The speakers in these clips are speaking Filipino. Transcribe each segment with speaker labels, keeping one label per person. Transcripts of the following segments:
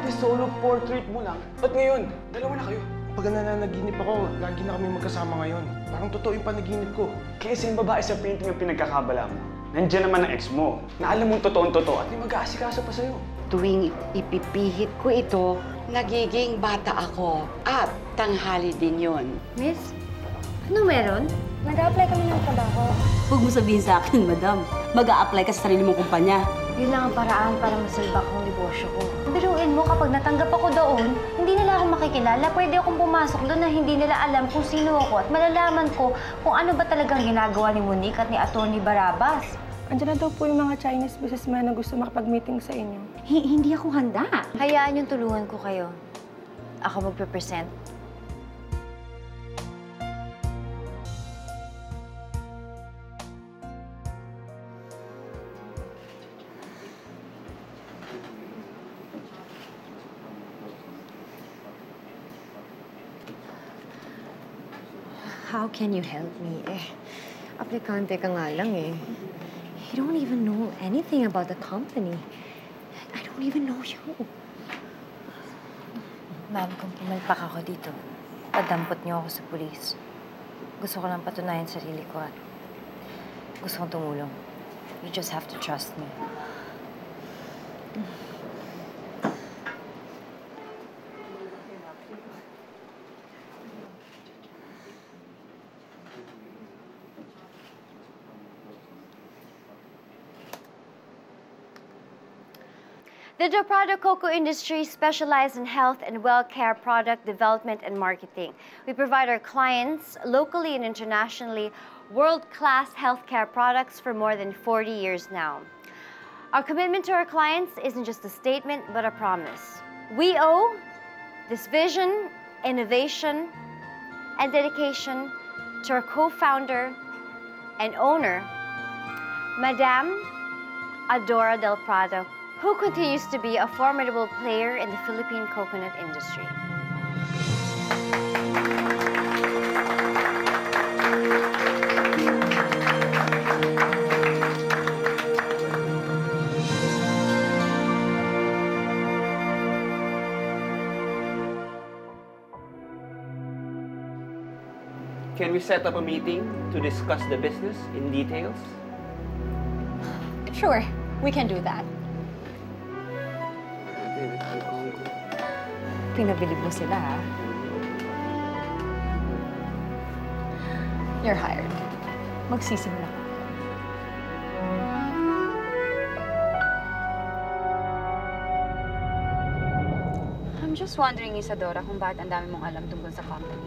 Speaker 1: Dati solo portrait mo lang. Ba't ngayon? Dalawa na kayo.
Speaker 2: Pag nananaginip ako, lagi na kami magkasama ngayon. Parang totoo yung panaginip ko.
Speaker 1: Kaya yung babae sa painting ang pinagkakabala mo. Nandiyan naman ang ex mo, na alam mong totoong-totoo at may mag-aasikaso pa sa'yo.
Speaker 3: Tuwing ipipihit ko ito, nagiging bata ako. At tanghali din yon.
Speaker 4: Miss, ano meron? Nag-a-apply kami ng trabaho.
Speaker 5: Huwag mo sabihin sa akin, madam. Mag-a-apply ka sa sarili mong kumpanya.
Speaker 4: Yun lang ang paraan para masalba ko ang negosyo ko. Biruin mo, kapag natanggap ako doon, hindi nila ako makikilala. Pwede akong pumasok doon na hindi nila alam kung sino ako at malalaman ko kung ano ba talagang ginagawa ni Monique at ni Atty. Barabas.
Speaker 6: Andiyan na daw po yung mga Chinese businessman na gusto makapag-meeting sa inyo.
Speaker 4: Hindi ako handa. Hayaan yung tulungan ko kayo. Ako magpe-present.
Speaker 7: How can you help me? Aplikante ka nga lang eh. You don't even know anything about the company. I don't even know you.
Speaker 4: Ma'am, kung pumalpak ako dito, padampot niyo ako sa pulis. Gusto ko lang patunayan sarili ko at gusto kong tumulong. You just have to trust me.
Speaker 8: The Dorado Cocoa industry specializes in health and well-care product development and marketing. We provide our clients, locally and internationally, world-class healthcare products for more than 40 years now. Our commitment to our clients isn't just a statement, but a promise. We owe this vision, innovation, and dedication to our co-founder and owner, Madame Adora Del Prado, who continues to be a formidable player in the Philippine coconut industry.
Speaker 9: Can we set up a meeting to discuss the business in details?
Speaker 5: Sure, we can do that.
Speaker 7: Pinabilib mo sila, ha?
Speaker 5: You're hired. Magsisimula ka.
Speaker 10: I'm just wondering, Isadora, kung bakit ang dami mong alam tungkol sa company.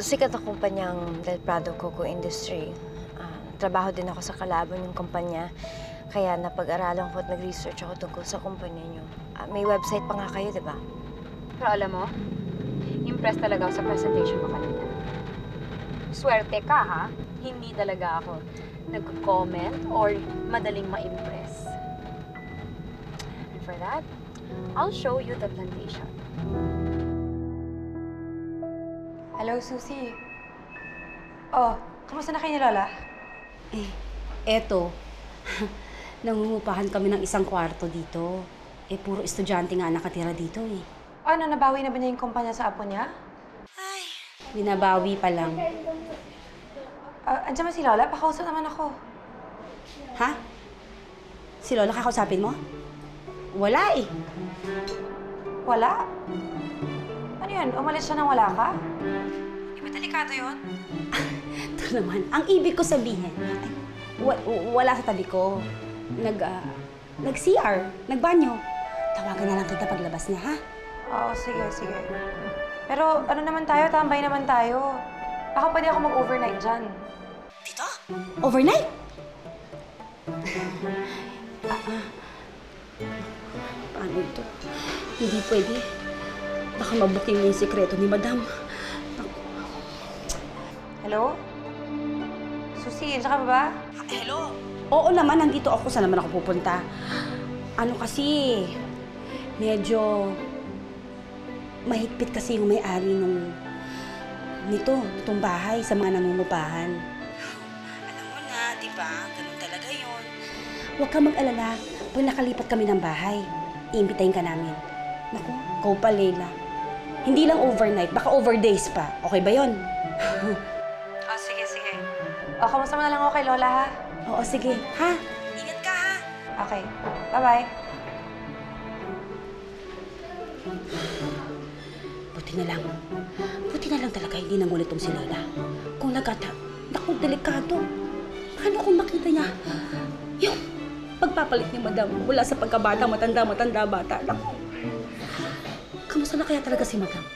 Speaker 4: Sikat ang kumpanyang Del Prado Cocoa Industry. Trabaho din ako sa kalaban yung kumpanya. Kaya napag-aralan ko at nag-research ako tungkol sa kumpanya niyo. May website pa nga kayo, di ba?
Speaker 10: Pero alam mo, impressed talaga ako sa presentation mo kanina. Swerte ka, ha? Hindi talaga ako nag-comment or madaling ma-impress. And for that, I'll show you the plantation.
Speaker 6: Hello, Susie. Oh, kamusta na kayo ni Lola?
Speaker 5: Eto. Nangungupahan kami ng isang kwarto dito. Puro estudyante nga nakatira dito eh.
Speaker 6: Ano, nabawi na ba niya yung kumpanya sa apo niya?
Speaker 5: Binabawi pa lang.
Speaker 6: Andiyan ba si Lola? Pakausap naman ako.
Speaker 5: Ha? Si Lola kakausapin mo? Wala eh.
Speaker 6: Wala? Ano yun? Umalis siya nang wala ka? Di ba delikado yun?
Speaker 5: Ito naman, ang ibig ko sabihin, wala sa tabi ko. Nag-CR, nagbanyo. Tawagan na lang kita paglabas niya, ha?
Speaker 6: Oo, sige, sige. Pero ano naman tayo? Tambay naman tayo. Baka pwede ako mag-overnight dyan.
Speaker 5: Dito? Overnight? Paano ito? Hindi pwede. Baka mabuking mo yung sikreto ni Madam.
Speaker 6: Hello? Susie, nandiyan ka ba?
Speaker 5: Hello? Oo naman, nandito ako. Saan naman ako pupunta? Ano kasi, medyo mahigpit kasi yung may-ari nitong bahay sa mga nangungupahan. Alam mo na, di ba? Ganun talaga yun. Huwag ka mag-alala pag nakalipat kami ng bahay. iimbitahin ka namin. Naku, go pa, Leila. Hindi lang overnight, baka overdays pa. Okay ba yon?
Speaker 6: Oh, sige, sige. O, kamusta mo na lang ako kay Lola, ha?
Speaker 5: Oo, sige. Ha? Ingat ka, ha?
Speaker 6: Okay. Bye-bye.
Speaker 5: Buti na lang talaga hindi nangulit tong si Leila. Kung nagkata, naku, delikado. Paano kung makita niya yung pagpapalit ni Madam mula sa pagkabata, matanda, bata. Naku, kamusta na kaya talaga si Madam?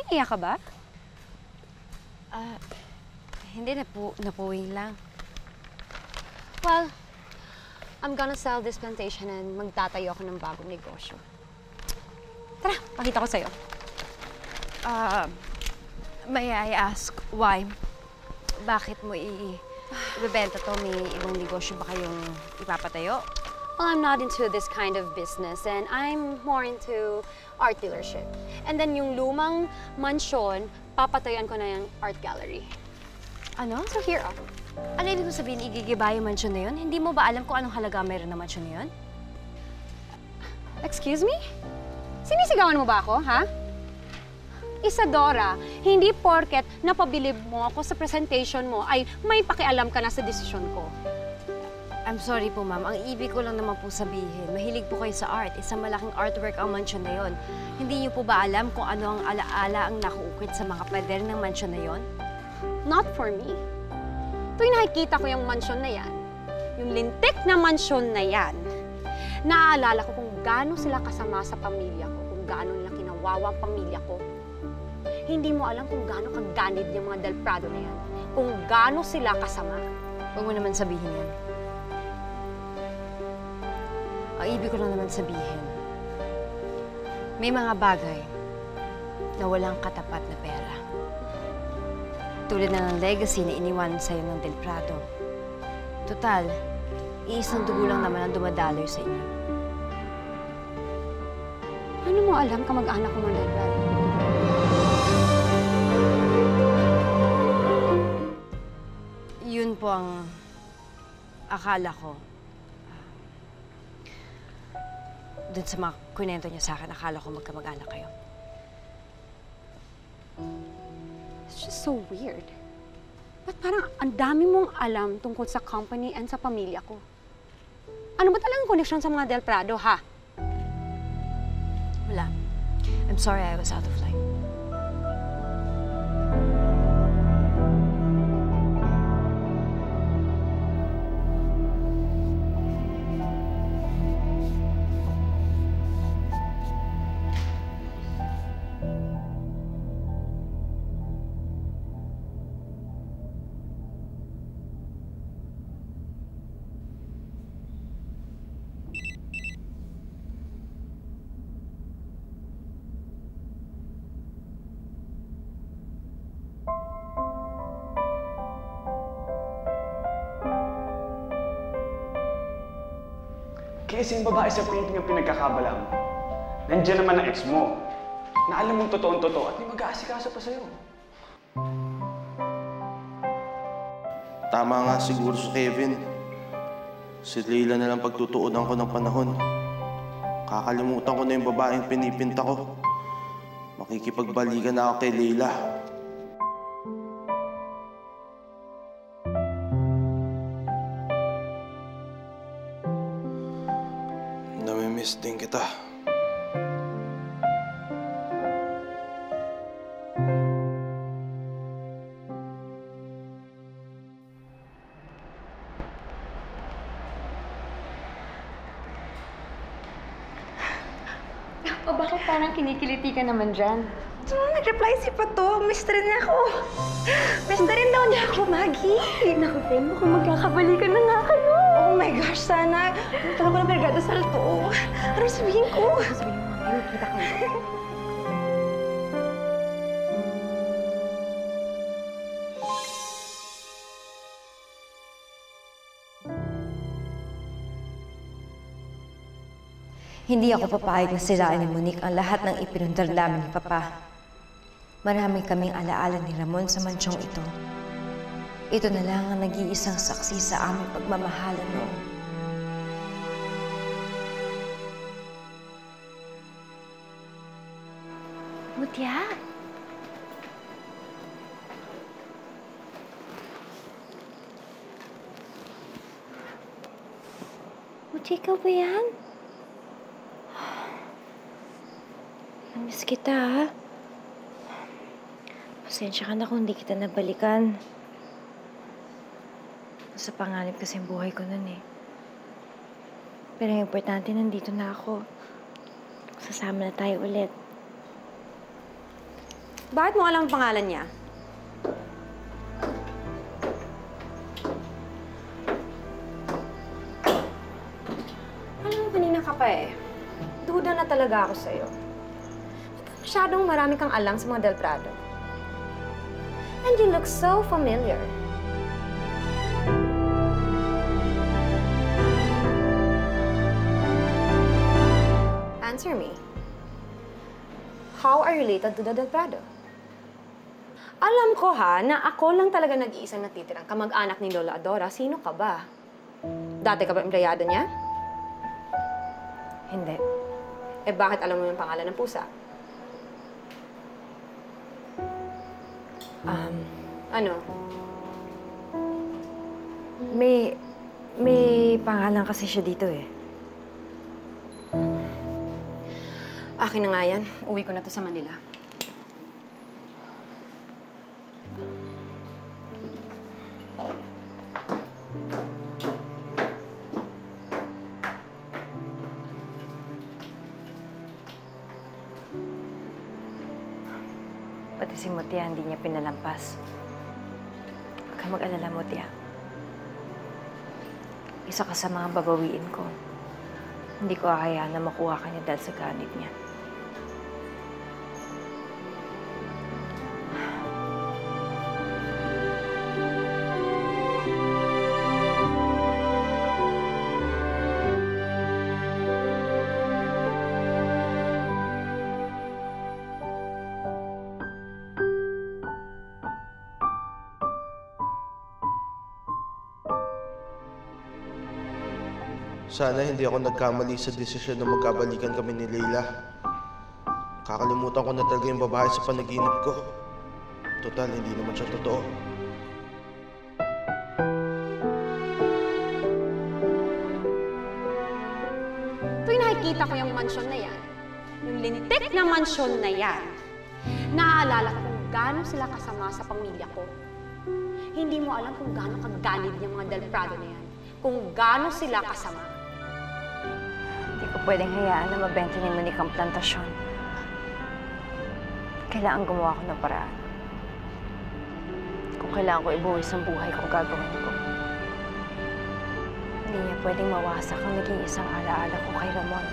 Speaker 10: Umiiyak ka ba?
Speaker 8: Hindi, napuwing lang.
Speaker 10: Well, I'm gonna sell this plantation and magtatayo ako ng bagong negosyo. Tara, pakita ko sa'yo.
Speaker 8: May I ask why? Bakit mo ibebenta to? May ibang negosyo ba kayong ipapatayo?
Speaker 10: Well, I'm not into this kind of business and I'm more into art dealership. And then yung lumang mansyon, papatayuan ko na yung art gallery.
Speaker 8: Ano?
Speaker 10: So here,
Speaker 8: Ano ibig sabihin, igigiba yung mansyon na yun? Hindi mo ba alam kung anong halaga meron na mansyon na yun?
Speaker 10: Excuse me? Sinisigawan mo ba ako, ha? Isadora, hindi porket napabilib mo ako sa presentation mo ay may pakialam ka na sa desisyon ko.
Speaker 8: I'm sorry po, ma'am. Ang ibig ko lang naman po sabihin, mahilig po kayo sa art. Isang malaking artwork ang mansyon na yon. Hindi niyo po ba alam kung ano ang alaala ang nakuukit sa mga pader ng mansyon na yon?
Speaker 10: Not for me. Tuwing nakikita ko yung mansyon na yan, yung lintik na mansyon na yan, naaalala ko kung gaano sila kasama sa pamilya ko, kung gaano nila kinawawa ang pamilya ko. Hindi mo alam kung gaano kaganid yung mga Del Prado na yan, kung gaano sila kasama.
Speaker 8: Huwag mo naman sabihin yan. Ang ibig ko lang naman sabihin, may mga bagay na walang katapat na pera. Tulad na ng legacy na iniwan sa'yo ng Del Prado. Total, iisang dugo lang naman ang dumadaloy sa inyo.
Speaker 10: Ano mo alam kamag-anak ko ng Del Prado?
Speaker 8: Yun po ang akala ko. Doon sa mga kunento niya sa akin, akala ko magkamag-anak kayo.
Speaker 10: It's just so weird. Ba't parang ang dami mong alam tungkol sa company and sa pamilya ko? Ano ba talagang connection sa mga Del Prado, ha?
Speaker 8: Wala. I'm sorry I was out of line.
Speaker 1: Kasi yung babae sa painting ang pinagkakabala mo. Nandiyan naman ang ex mo, na alam mong totoong-totoo at di mag-aasikaso pa sa'yo.
Speaker 2: Tama nga siguro si Kevin. Si Leila na lang pagtutuunan ko ng panahon. Kakalimutan ko na yung babaeng pinipinta ko. Makikipagbalikan na ako kay Leila. Namimiss din kita.
Speaker 4: O bakit parang kinikiliti ka naman dyan?
Speaker 6: So, nag-reply si Pato. Miss rin niya ako. Miss na rin daw niya ako, Maggie.
Speaker 4: Naku, friend, mukhang magkakabalikan na nga kayo.
Speaker 6: Oh my gosh, sana. Talaga ko na pinagdadasal to. Ano sabihin ko?
Speaker 4: Sabihin mo, Mami, kita kayo.
Speaker 7: Hindi ako papayag na siraan ni Monique ang lahat ng ipinundar namin ni Papa. Marami kaming alaala ni Ramon sa mansyong ito. Ito na lang ang nag-iisang saksi sa aming pagmamahalan noon.
Speaker 4: Mutya? Mutya, ikaw ba yan? Namiss kita, ha? Pasensya ka na kung hindi kita nabalikan. Sa panganib kasi ang buhay ko nun, eh. Pero ang importante, nandito na ako. Sasama na tayo ulit.
Speaker 6: Bakit mo alam ang pangalan niya? Alam mo, kanina ka pa eh. Duda na talaga ako sa'yo. Masyadong marami kang alam sa mga Del Prado. And you look so familiar. Answer me. How are you related to the Del Prado? Alam ko ha, na ako lang talaga nag-iisang natitirang kamag-anak ni Lola Adora. Sino ka ba? Dati ka ba empleyado niya? Hindi. Eh bakit alam mo yung pangalan ng pusa? Ano?
Speaker 7: May pangalan kasi siya dito, eh.
Speaker 6: Akin na nga yan. Uwi ko na to sa Manila.
Speaker 7: Pati si Mutya, hindi niya pinalampas. Huwag kang mag-alala, Mutya. Isa ka sa mga babawiin ko. Hindi ko ahayaan na makuha ka niya dahil sa ganib niya.
Speaker 2: Sana hindi ako nagkamali sa desisyon na magkabalikan kami ni Leila. Kakalimutan ko na talaga yung babae sa panaginip ko. Total, hindi naman siya totoo.
Speaker 6: Tuwing nakikita ko yung mansyon na yan, yung lintik na mansyon na yan, naaalala ko kung gaano sila kasama sa pamilya ko. Hindi mo alam kung gaano kaganid yung mga Del Prado na yan. Kung gaano sila kasama.
Speaker 7: Hindi ko pwedeng hayaan na mabenta ni Monique ang plantasyon. Kailangan gumawa ko ng paraan. Kung kailangan ko ibuwis ang buhay ko, gagawin ko. Hindi niya pwedeng mawasak ang naging isang alaala ko kay Ramon.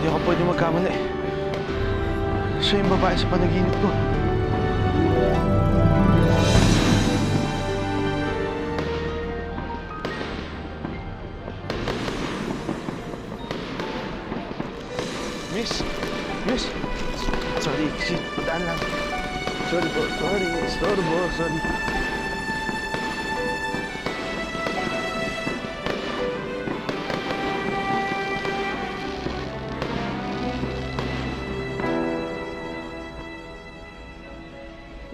Speaker 2: Hindi ako pwede magkamali. Siya yung babae sa panaginip ko. Miss! Sorry, shit, padaan lang. Sorry po, sorry. Sorry.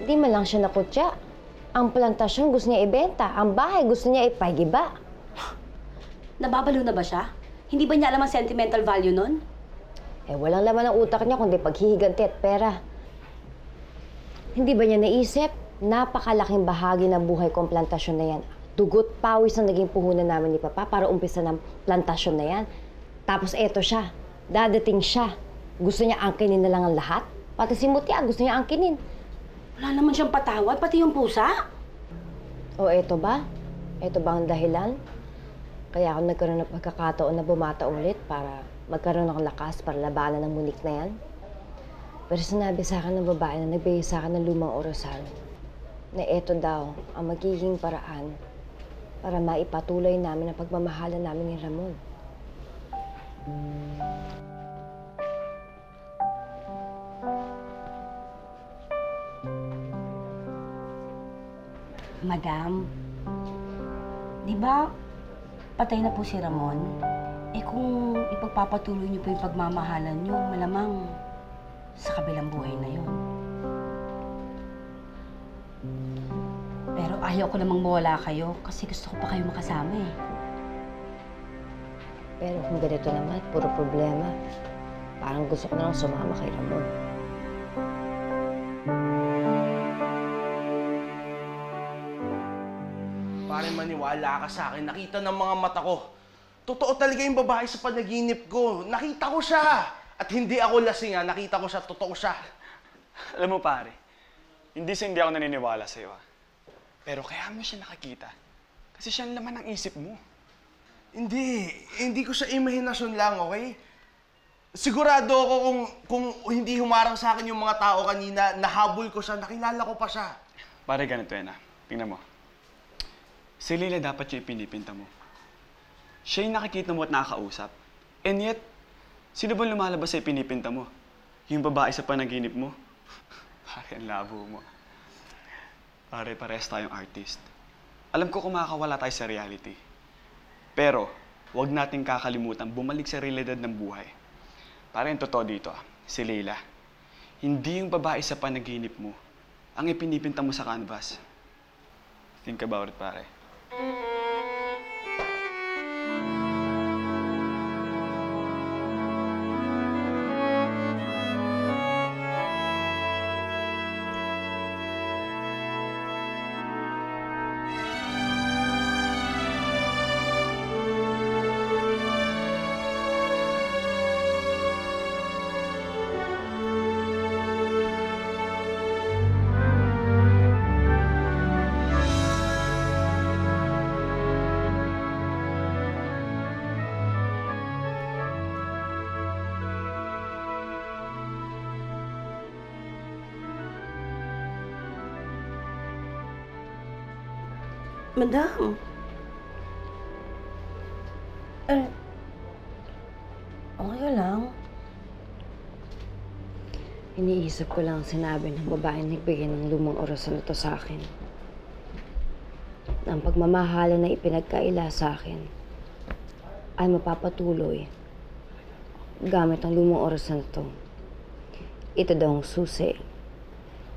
Speaker 7: Hindi man lang siya nakutya. Ang plantasyon gusto niya ibenta. Ang bahay gusto niya ipaigiba.
Speaker 5: Nababalo na ba siya? Hindi ba niya alam ang sentimental value nun?
Speaker 7: Walang laman ang utak niya kundi paghihiganti at pera. Hindi ba niya naisip? Napakalaking bahagi ng buhay ko ang plantasyon na yan. Dugot, pawis ang naging puhunan namin ni Papa para umpisa ng plantasyon na yan. Tapos eto siya. Dadating siya. Gusto niya angkinin na lang ang lahat. Pati si Mutya gusto niya angkinin.
Speaker 5: Wala naman siyang patawad, pati yung pusa.
Speaker 7: O eto ba? Eto ba ang dahilan? Kaya ako nagkaroon ng pagkakataon na bumata ulit para magkaroon ng lakas para labanan ng Monique na yan. Pero sinabi sa akin ng babae na nagbigay sa akin ng lumang orasan na eto daw ang magiging paraan para maipatuloy namin ang pagmamahalan namin ni Ramon.
Speaker 5: Madam, di ba patay na po si Ramon? Kung ipagpapatuloy niyo po yung pagmamahalan niyo, malamang sa kabilang buhay na yun. Pero ayaw ko namang mawala kayo kasi gusto ko pa kayo makasama eh.
Speaker 7: Pero kung ganito naman, puro problema. Parang gusto ko na lang sumama kay Ramon.
Speaker 2: Pare, maniwala ka sa akin. Nakita ng mga mata ko. Totoo talaga yung babae sa panaginip ko. Nakita ko siya. At hindi ako lasing, ha. Nakita ko siya. Totoo siya.
Speaker 1: Alam mo pare, hindi ako naniniwala sa'yo. Pero kaya mo siya nakakita. Kasi siya ang laman ng isip mo.
Speaker 2: Hindi ko siya imahinasyon lang, okay? Sigurado ako kung hindi humarang sa akin yung mga tao kanina, nahabol ko siya, nakilala ko pa siya.
Speaker 1: Pare, ganito yan, ha. Tingnan mo. Si Leila dapat yung ipinipinta mo. Siya yung nakikita mo at nakakausap. And yet, sino ba lumalabas sa ipinipinta mo? Yung babae sa panaginip mo? Pare, ang labo mo. Pare, parehas tayong artist. Alam ko kumakawala tayo sa reality. Pero, huwag nating kakalimutan bumalik sa realidad ng buhay. Pare, yung totoo dito, si Leila. Hindi yung babae sa panaginip mo ang ipinipinta mo sa canvas. Think about it, pare.
Speaker 5: Madam. Okay lang.
Speaker 7: Iniisip ko lang ang sinabi ng babaeng nagbigay ng lumang orasan ito sa akin. Na ang pagmamahalan na ipinagkaila sa akin ay mapapatuloy gamit ang lumang orasan ito. Ito daw ang susi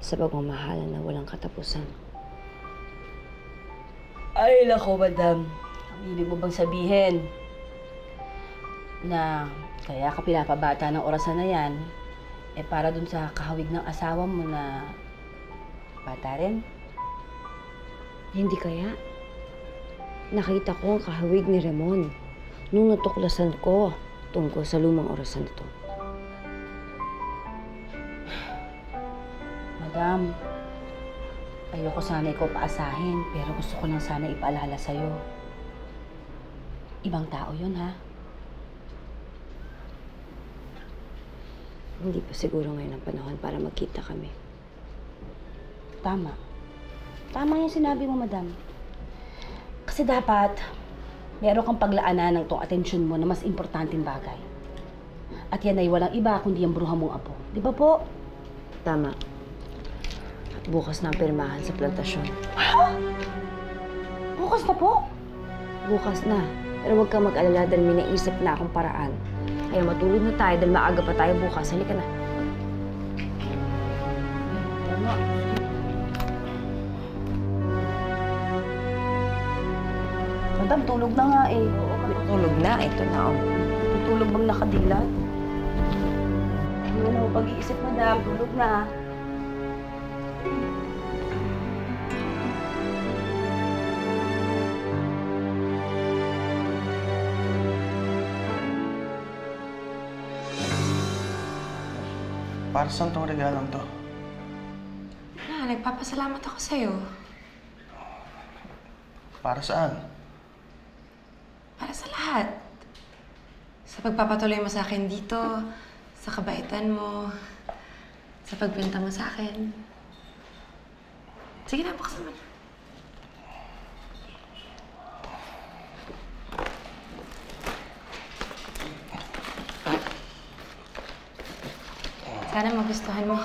Speaker 7: sa pagmamahalan na walang katapusan.
Speaker 5: Ay, nako, madam. Ang ibig mo bang sabihin na kaya ka pinapabata ng orasan na yan, para dun sa kahawig ng asawa mo na bata rin?
Speaker 7: Hindi kaya. Nakita ko ang kahawig ni Ramon nung natuklasan ko tungkol sa lumang orasan ito.
Speaker 5: Madam, ayoko sana ikaw paasahin, pero gusto ko lang sana ipaalala sa'yo. Ibang tao yun, ha? hindi pa siguro ngayon ang panahon para magkita kami. Tama. Tama yung sinabi mo, madam. Kasi dapat, meron kang paglaanan ng tong atensyon mo na mas importanteng bagay. At yan ay walang iba kundi ang bruha mong apo. Di ba po?
Speaker 7: Tama. At bukas na ang pirmahan sa plantasyon.
Speaker 5: Bukas na po?
Speaker 7: Bukas na. Pero huwag kang mag-alala dahil may naisip na akong paraan. Kaya matulog na tayo dahil maaga pa tayo bukas. Halika na.
Speaker 5: Madam, tulog na nga eh.
Speaker 7: Tulog na. Ito na, oh.
Speaker 5: Tutulog bang nakadilat? Ano, pag-iisip, madam. Tulog na.
Speaker 2: Para saan tong regalong to?
Speaker 11: Nagpapasalamat ako sa'yo.
Speaker 2: Para saan?
Speaker 11: Para sa lahat. Sa pagpapatuloy mo sa akin dito, sa kabaitan mo, sa pagbenta mo sa akin. Sige na, buksan mo na. Sana magustuhan mo.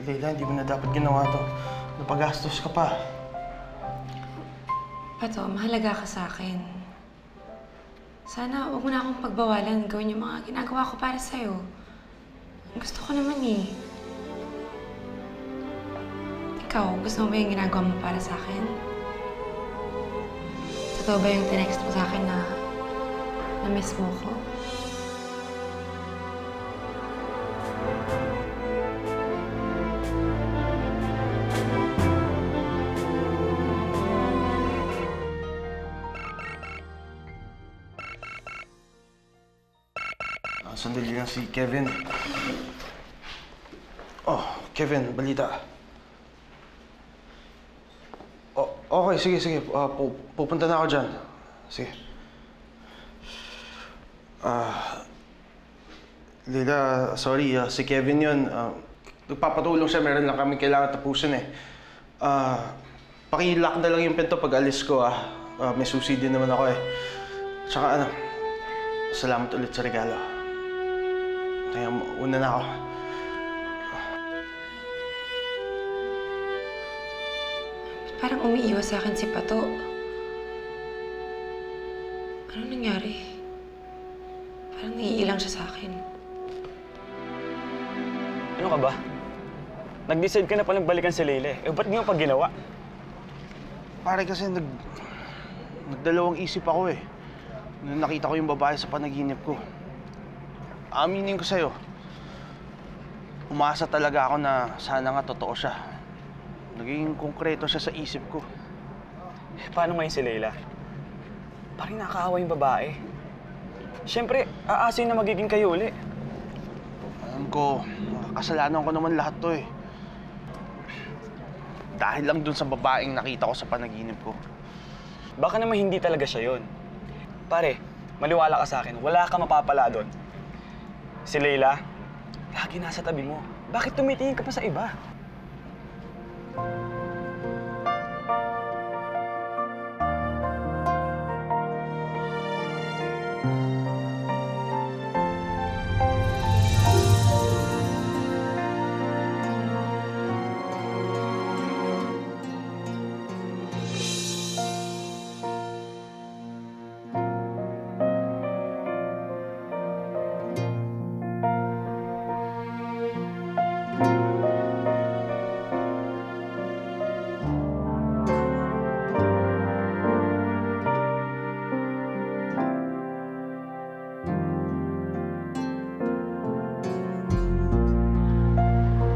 Speaker 2: Leila, hindi mo na dapat ginawa to. Napagastos ka pa.
Speaker 11: Pato, mahalaga ka sa akin. Sana huwag mo na akong pagbawalan. Gawin yung mga ginagawa ko para sa'yo. Gusto ko naman eh. Ikaw, gusto mo ba yung ginagawa mo para sa akin? Totoo ba yung tinext mo sa akin na na-miss mo ko?
Speaker 2: Sandali lang si Kevin. Oh, Kevin, balita. Oh, okay, sige. Pupunta na ako dyan. Sige. Leila, sorry. Si Kevin yun. Nagpapatulong siya. Meron lang kami kailangan tapusin eh. Pakilock na lang yung pinto pag alis ko may susi din naman ako eh. Tsaka salamat ulit sa regalo. Kaya una na ako.
Speaker 11: Parang umiiwas sa akin si Pato. Ano nangyari? Parang naiilang siya sa akin.
Speaker 1: Ano ka ba? Nag-decide ka na palang balikan si Leila eh. Ba't di mo pa ginawa?
Speaker 2: Pare kasi nagdalawang isip ako eh. Nung nakita ko yung babae sa panaginip ko. Aminin ko sa'yo, umasa talaga ako na sana nga totoo siya. Naging konkreto siya sa isip ko.
Speaker 1: Paano ngayon si Leila? Parang nakakaawa yung babae. Siyempre, aasin na magiging kayo uli.
Speaker 2: Alam ko, kasalanan ko naman lahat to eh. Dahil lang dun sa babaeng nakita ko sa panaginip ko.
Speaker 1: Baka naman hindi talaga siya yun. Pare, maliwala ka sa akin, wala ka mapapala doon. Si Leila, lagi nasa tabi mo. Bakit tumitingin ka pa sa iba?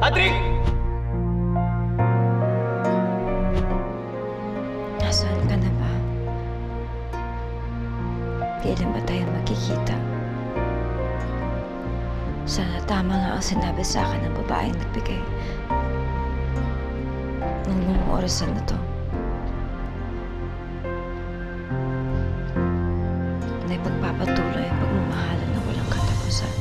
Speaker 1: Patrick!
Speaker 7: Nasaan ka na ba? Kailan ba tayo magkikita? Sana tama nga ang sinabi sa akin ng babaeng nagbigay ng orasan na to. Na ipagpapatuloy ang pagmamahalan na walang katapusan.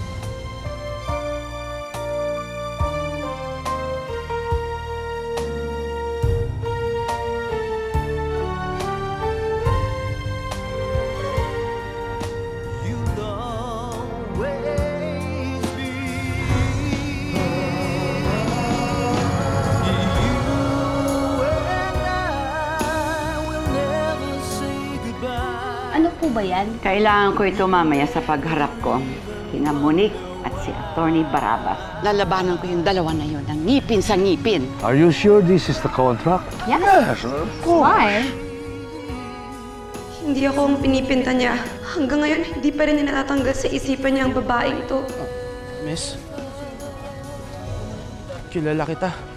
Speaker 5: Ano po ba yan?
Speaker 3: Kailangan ko ito mamaya sa pagharap ko kina Monique at si Attorney Barabas. Lalabanan ko yung dalawa na yun, ng ngipin sa ngipin.
Speaker 12: Are you sure this is the contract?
Speaker 10: Yes. Why?
Speaker 11: Hindi ako ang pinipinta niya. Hanggang ngayon, hindi pa rin niya natatanggal sa isipan niya ang babaeng to.
Speaker 2: Miss, kilala kita.